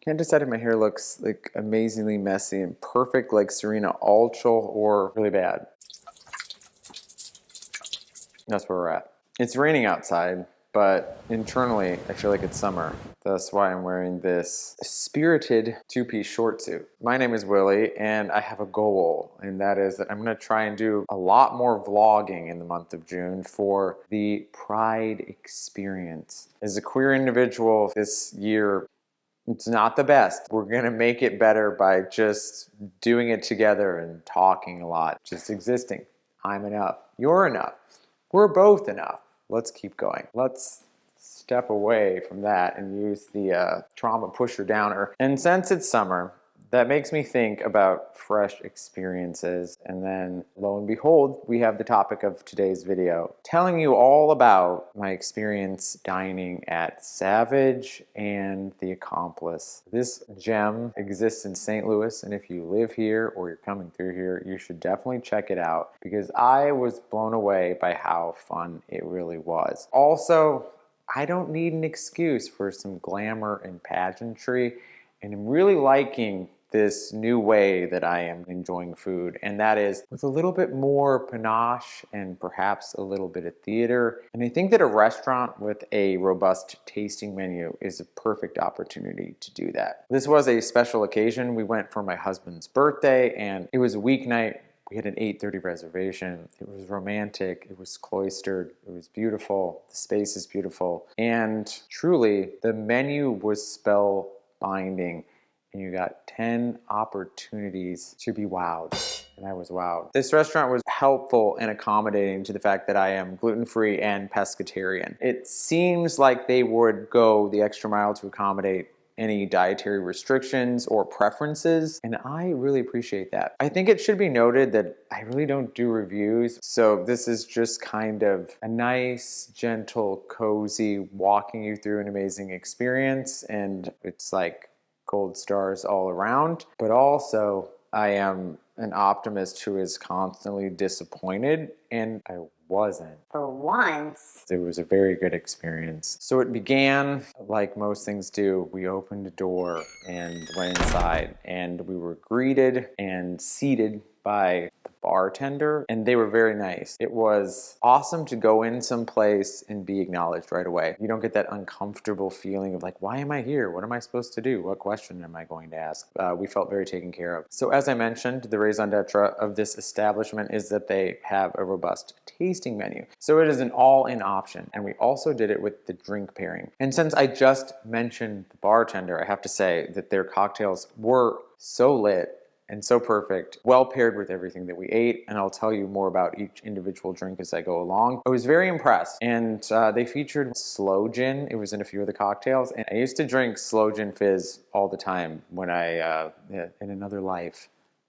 Can't decide if my hair looks like amazingly messy and perfect like Serena Ulchel or really bad. That's where we're at. It's raining outside, but internally I feel like it's summer. That's why I'm wearing this spirited two-piece short suit. My name is Willie, and I have a goal, and that is that I'm gonna try and do a lot more vlogging in the month of June for the Pride experience. As a queer individual this year, it's not the best. We're gonna make it better by just doing it together and talking a lot, just existing. I'm enough, you're enough. We're both enough. Let's keep going. Let's step away from that and use the trauma pusher downer. And since it's summer, that makes me think about fresh experiences. And then lo and behold, we have the topic of today's video, telling you all about my experience dining at Savage and the Accomplice. This gem exists in St. Louis, and if you live here or you're coming through here, you should definitely check it out because I was blown away by how fun it really was. Also, I don't need an excuse for some glamour and pageantry, and I'm really liking this new way that I am enjoying food, and that is with a little bit more panache and perhaps a little bit of theater. And I think that a restaurant with a robust tasting menu is a perfect opportunity to do that. This was a special occasion. We went for my husband's birthday, and it was a weeknight. We had an 8:30 reservation. It was romantic, it was cloistered, it was beautiful, the space is beautiful, and truly the menu was spellbinding. And you got 10 opportunities to be wowed. And I was wowed. This restaurant was helpful and accommodating to the fact that I am gluten-free and pescatarian. It seems like they would go the extra mile to accommodate any dietary restrictions or preferences, and I really appreciate that. I think it should be noted that I really don't do reviews, so this is just kind of a nice, gentle, cozy, walking you through an amazing experience, and it's like gold stars all around. But also, I am an optimist who is constantly disappointed, and I wasn't. For once. It was a very good experience. So it began like most things do. We opened a door and went inside, and we were greeted and seated by the bartender, and they were very nice. It was awesome to go in someplace and be acknowledged right away. You don't get that uncomfortable feeling of like, why am I here? What am I supposed to do? What question am I going to ask? We felt very taken care of. So as I mentioned, the raison d'etre of this establishment is that they have a robust tasting menu. So it is an all-in option, and we also did it with the drink pairing. And since I just mentioned the bartender, I have to say that their cocktails were so lit and so perfect, well paired with everything that we ate, and I'll tell you more about each individual drink as I go along. I was very impressed, and they featured sloe gin. It was in a few of the cocktails, and I used to drink sloe gin fizz all the time when in another life.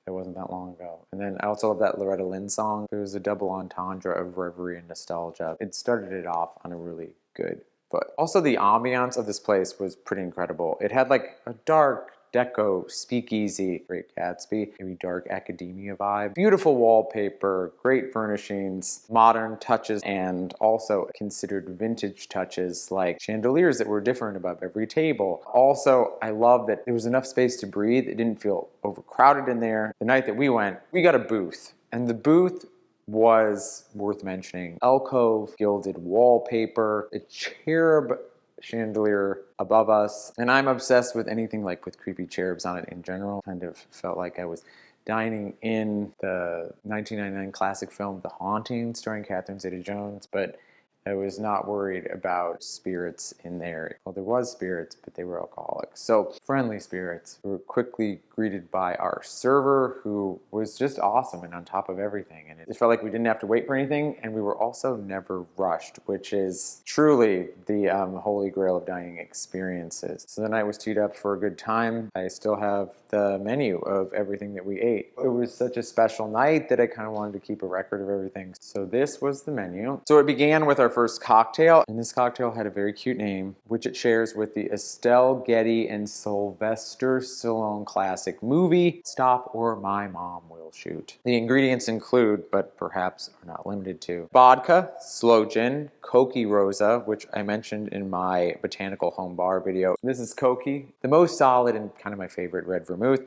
It wasn't that long ago. And then I also love that Loretta Lynn song. It was a double entendre of reverie and nostalgia. It started it off on a really good foot. Also, the ambiance of this place was pretty incredible. It had like a dark deco speakeasy, Great Gatsby, maybe dark academia vibe, beautiful wallpaper, great furnishings, modern touches, and also considered vintage touches like chandeliers that were different above every table. Also, I love that there was enough space to breathe. It didn't feel overcrowded in there. The night that we went, we got a booth, and the booth was worth mentioning. Alcove, gilded wallpaper, a cherub chandelier above us, and I'm obsessed with anything like with creepy cherubs on it in general. Kind of felt like I was dining in the 1999 classic film The Haunting, starring Catherine Zeta-Jones, but I was not worried about spirits in there. Well, there was spirits, but they were alcoholic. So friendly spirits. We were quickly greeted by our server, who was just awesome and on top of everything. And it felt like we didn't have to wait for anything, and we were also never rushed, which is truly the holy grail of dining experiences. So the night was teed up for a good time. I still have the menu of everything that we ate. It was such a special night that I kind of wanted to keep a record of everything. So this was the menu. So it began with our our first cocktail, and this cocktail had a very cute name, which it shares with the Estelle Getty and Sylvester Stallone classic movie, Stop or My Mom Will Shoot. The ingredients include, but perhaps are not limited to, vodka, sloe gin, Koki Rosa, which I mentioned in my botanical home bar video. This is Koki, the most solid and kind of my favorite red vermouth.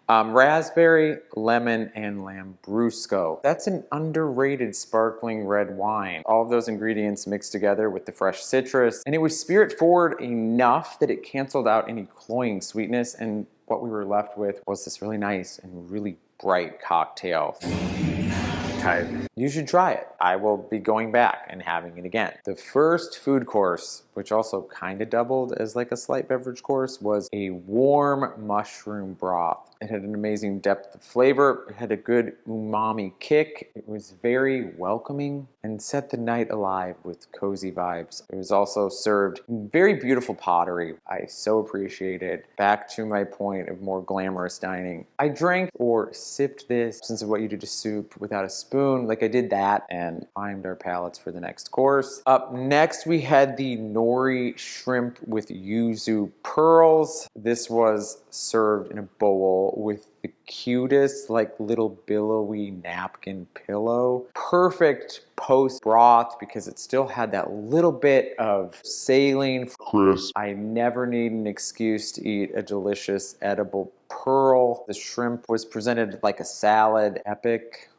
Raspberry, lemon, and Lambrusco. That's an underrated sparkling red wine. All of those ingredients mixed together with the fresh citrus, and it was spirit forward enough that it canceled out any cloying sweetness, and what we were left with was this really nice and really bright cocktail. You should try it. I will be going back and having it again. The first food course, which also kind of doubled as like a slight beverage course, was a warm mushroom broth. It had an amazing depth of flavor. It had a good umami kick. It was very welcoming and set the night alive with cozy vibes. It was also served in very beautiful pottery. I so appreciated. Back to my point of more glamorous dining. I drank or sipped this, since of what you did to soup, without a spoon. Like I did that and primed our palates for the next course. Up next, we had the nori shrimp with yuzu pearls. This was served in a bowl with the cutest, like little billowy napkin pillow. Perfect post broth because it still had that little bit of saline crisp. I never need an excuse to eat a delicious edible pearl. The shrimp was presented like a salad, epic,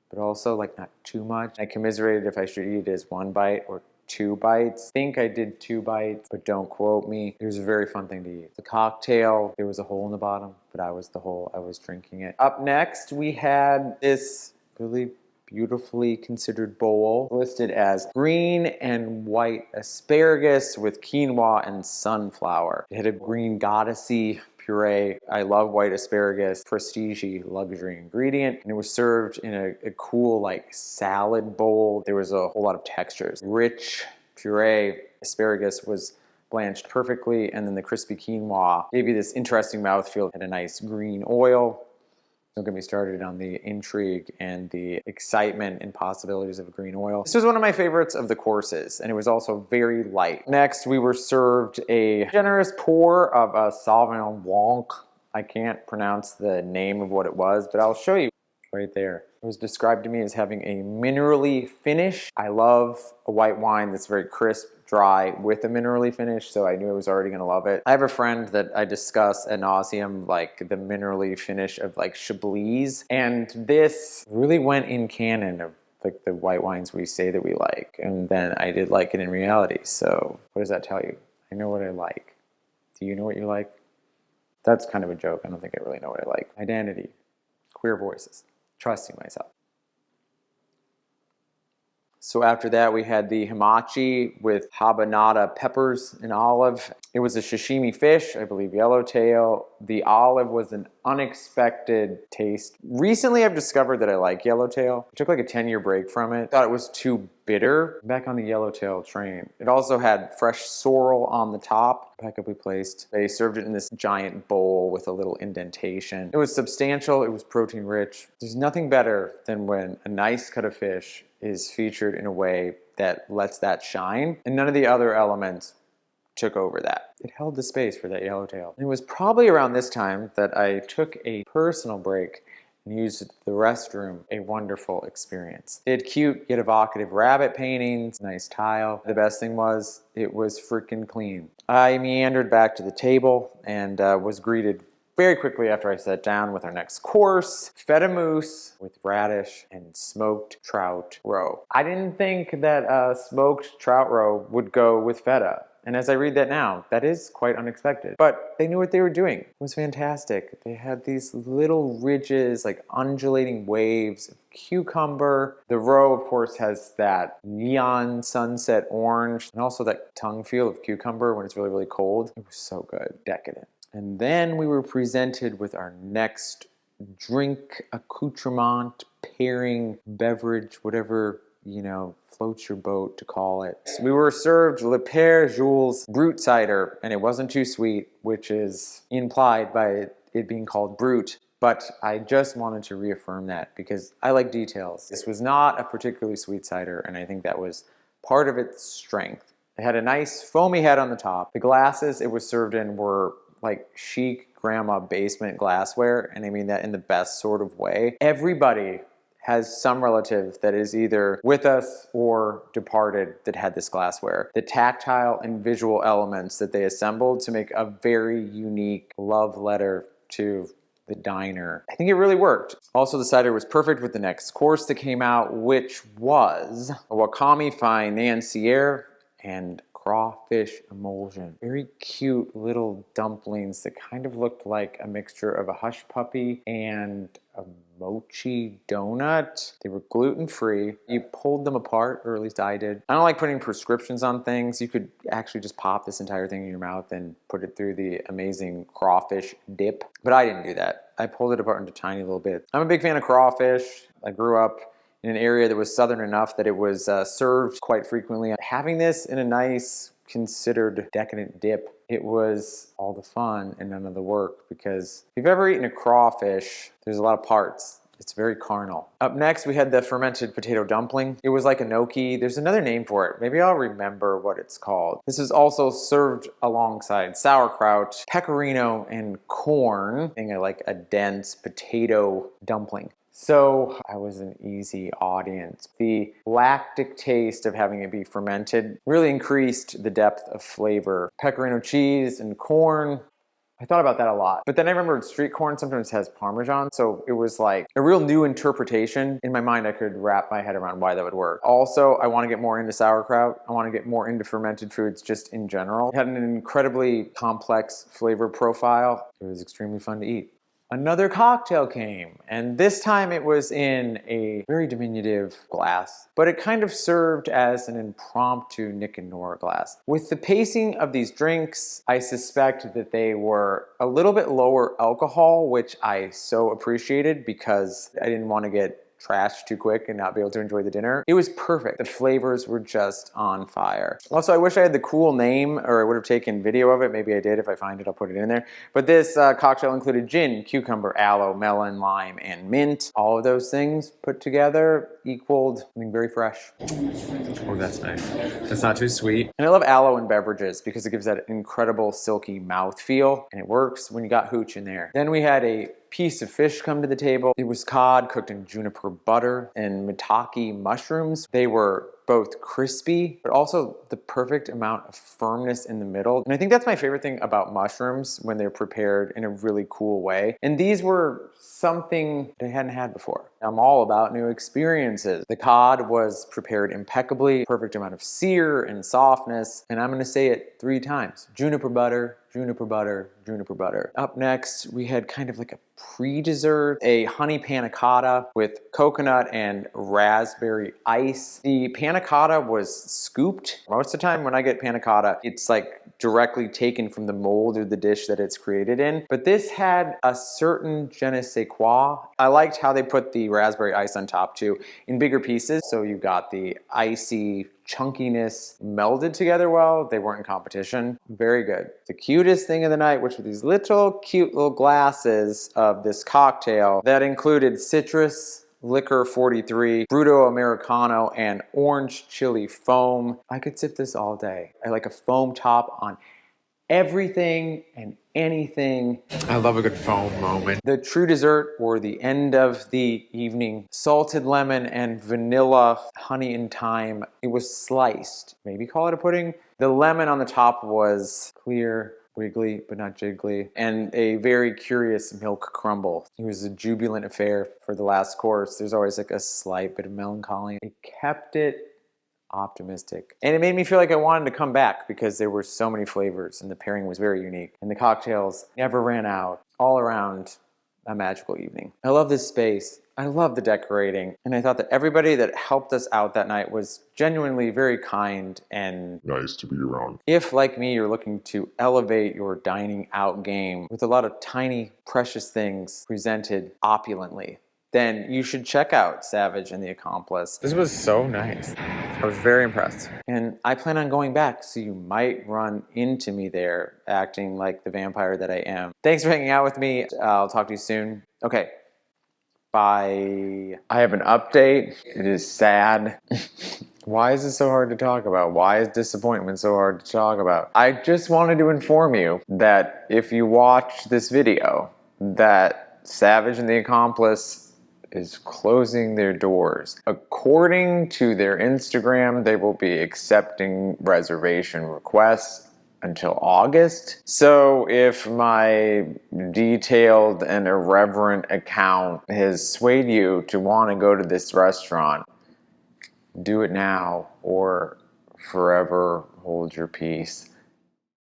but also like not too much. I commiserated if I should eat it as one bite or 2 bites. I think I did 2 bites, but don't quote me. It was a very fun thing to eat. The cocktail, there was a hole in the bottom, but I was the hole. I was drinking it. Up next, we had this really beautifully considered bowl listed as green and white asparagus with quinoa and sunflower. It had a green goddessy puree. I love white asparagus, prestige luxury ingredient, and it was served in a cool like salad bowl. There was a whole lot of textures. Rich puree asparagus was blanched perfectly, and then the crispy quinoa gave you this interesting mouthfeel. It had a nice green oil. Don't get me started on the intrigue and the excitement and possibilities of a green oil. This was one of my favorites of the courses, and it was also very light. Next, we were served a generous pour of a Sauvignon Blanc. I can't pronounce the name of what it was, but I'll show you right there. It was described to me as having a minerally finish. I love a white wine that's very crisp, dry, with a minerally finish, so I knew I was already gonna love it. I have a friend that I discuss ad nauseum, like the minerally finish of like Chablis, and this really went in canon of like the white wines we say that we like, and then I did like it in reality. So what does that tell you? I know what I like. Do you know what you like? That's kind of a joke. I don't think I really know what I like. Identity, queer voices, trusting myself. So after that, we had the hamachi with habanada peppers and olive. It was a sashimi fish, I believe yellowtail. The olive was an unexpected taste. Recently, I've discovered that I like yellowtail. I took like a 10-year break from it. Thought it was too bitter. Back on the yellowtail train. It also had fresh sorrel on the top, impeccably placed. They served it in this giant bowl with a little indentation. It was substantial, it was protein rich. There's nothing better than when a nice cut of fish is featured in a way that lets that shine, and none of the other elements took over that. It held the space for that yellowtail. It was probably around this time that I took a personal break and used the restroom. A wonderful experience. They had cute yet evocative rabbit paintings, nice tile. The best thing was, it was freaking clean. I meandered back to the table and was greeted very quickly after I sat down with our next course, feta mousse with radish and smoked trout roe. I didn't think that smoked trout roe would go with feta. And as I read that now, that is quite unexpected. But they knew what they were doing. It was fantastic. They had these little ridges, like undulating waves of cucumber. The roe, of course, has that neon sunset orange and also that tongue feel of cucumber when it's really, really cold. It was so good, decadent. And then we were presented with our next drink, accoutrement, pairing, beverage, whatever, you know, floats your boat to call it. So we were served Le Père Jules Brut cider, and it wasn't too sweet, which is implied by it being called Brut. But I just wanted to reaffirm that because I like details. This was not a particularly sweet cider, and I think that was part of its strength. It had a nice foamy head on the top. The glasses it was served in were like chic grandma basement glassware, and I mean that in the best sort of way. Everybody has some relative that is either with us or departed that had this glassware. The tactile and visual elements that they assembled to make a very unique love letter to the diner. I think it really worked. Also, the cider was perfect with the next course that came out, which was a wakame financier and crawfish emulsion. Very cute little dumplings that kind of looked like a mixture of a hush puppy and a mochi donut. They were gluten-free. You pulled them apart, or at least I did. I don't like putting prescriptions on things. You could actually just pop this entire thing in your mouth and put it through the amazing crawfish dip. But I didn't do that. I pulled it apart into tiny little bits. I'm a big fan of crawfish. I grew up in an area that was southern enough that it was served quite frequently. Having this in a nice, considered decadent dip, it was all the fun and none of the work, because if you've ever eaten a crawfish, there's a lot of parts. It's very carnal. Up next, we had the fermented potato dumpling. It was like a gnocchi. There's another name for it. Maybe I'll remember what it's called. This is also served alongside sauerkraut, pecorino, and corn, being like a dense potato dumpling. So I was an easy audience. The lactic taste of having it be fermented really increased the depth of flavor. Pecorino cheese and corn, I thought about that a lot. But then I remembered street corn sometimes has Parmesan, so it was like a real new interpretation. In my mind, I could wrap my head around why that would work. Also, I want to get more into sauerkraut. I want to get more into fermented foods just in general. It had an incredibly complex flavor profile. It was extremely fun to eat. Another cocktail came, and this time it was in a very diminutive glass, but it kind of served as an impromptu Nick and Nora glass. With the pacing of these drinks, I suspect that they were a little bit lower alcohol, which I so appreciated because I didn't want to get trashed too quick and not be able to enjoy the dinner. It was perfect. The flavors were just on fire. Also, I wish I had the cool name, or I would have taken video of it. Maybe I did. If I find it, I'll put it in there. But this cocktail included gin, cucumber, aloe, melon, lime, and mint. All of those things put together equaled something very fresh. Oh, that's nice. That's not too sweet. And I love aloe in beverages because it gives that incredible silky mouthfeel, and it works when you got hooch in there. Then we had a piece of fish come to the table. It was cod cooked in juniper butter and maitake mushrooms. They were both crispy, but also the perfect amount of firmness in the middle. And I think that's my favorite thing about mushrooms when they're prepared in a really cool way. And these were something I hadn't had before. I'm all about new experiences. The cod was prepared impeccably, perfect amount of sear and softness. And I'm gonna say it 3 times. Juniper butter, juniper butter, juniper butter. Up next, we had kind of like a pre-dessert, a honey panna cotta with coconut and raspberry ice. The panna cotta was scooped. Most of the time when I get panna cotta, it's like directly taken from the mold or the dish that it's created in. But this had a certain je ne sais quoi. I liked how they put the raspberry ice on top too, in bigger pieces. So you got the icy chunkiness melded together well. They weren't in competition. Very good. The cutest thing of the night, which were these little cute little glasses of this cocktail that included citrus, liquor 43, Bruto Americano, and orange chili foam. I could sip this all day. I like a foam top on everything and anything. I love a good foam moment. The true dessert, or the end of the evening, salted lemon and vanilla honey and thyme. It was sliced. Maybe call it a pudding. The lemon on the top was clear, wiggly, but not jiggly, and a very curious milk crumble. It was a jubilant affair for the last course. There's always like a slight bit of melancholy. It kept it optimistic. And it made me feel like I wanted to come back because there were so many flavors and the pairing was very unique. And the cocktails never ran out. All around, a magical evening. I love this space. I love the decorating. And I thought that everybody that helped us out that night was genuinely very kind and nice to be around. If, like me, you're looking to elevate your dining out game with a lot of tiny, precious things presented opulently, then you should check out Savage and the Accomplice. This was so nice. I was very impressed. And I plan on going back, so you might run into me there acting like the vampire that I am. Thanks for hanging out with me. I'll talk to you soon. Okay. Bye. I have an update. It is sad. Why is it so hard to talk about? Why is disappointment so hard to talk about? I just wanted to inform you that if you watch this video, that Savage and the Accomplice is closing their doors. According to their Instagram, they will be accepting reservation requests until August. So if my detailed and irreverent account has swayed you to want to go to this restaurant, do it now or forever hold your peace.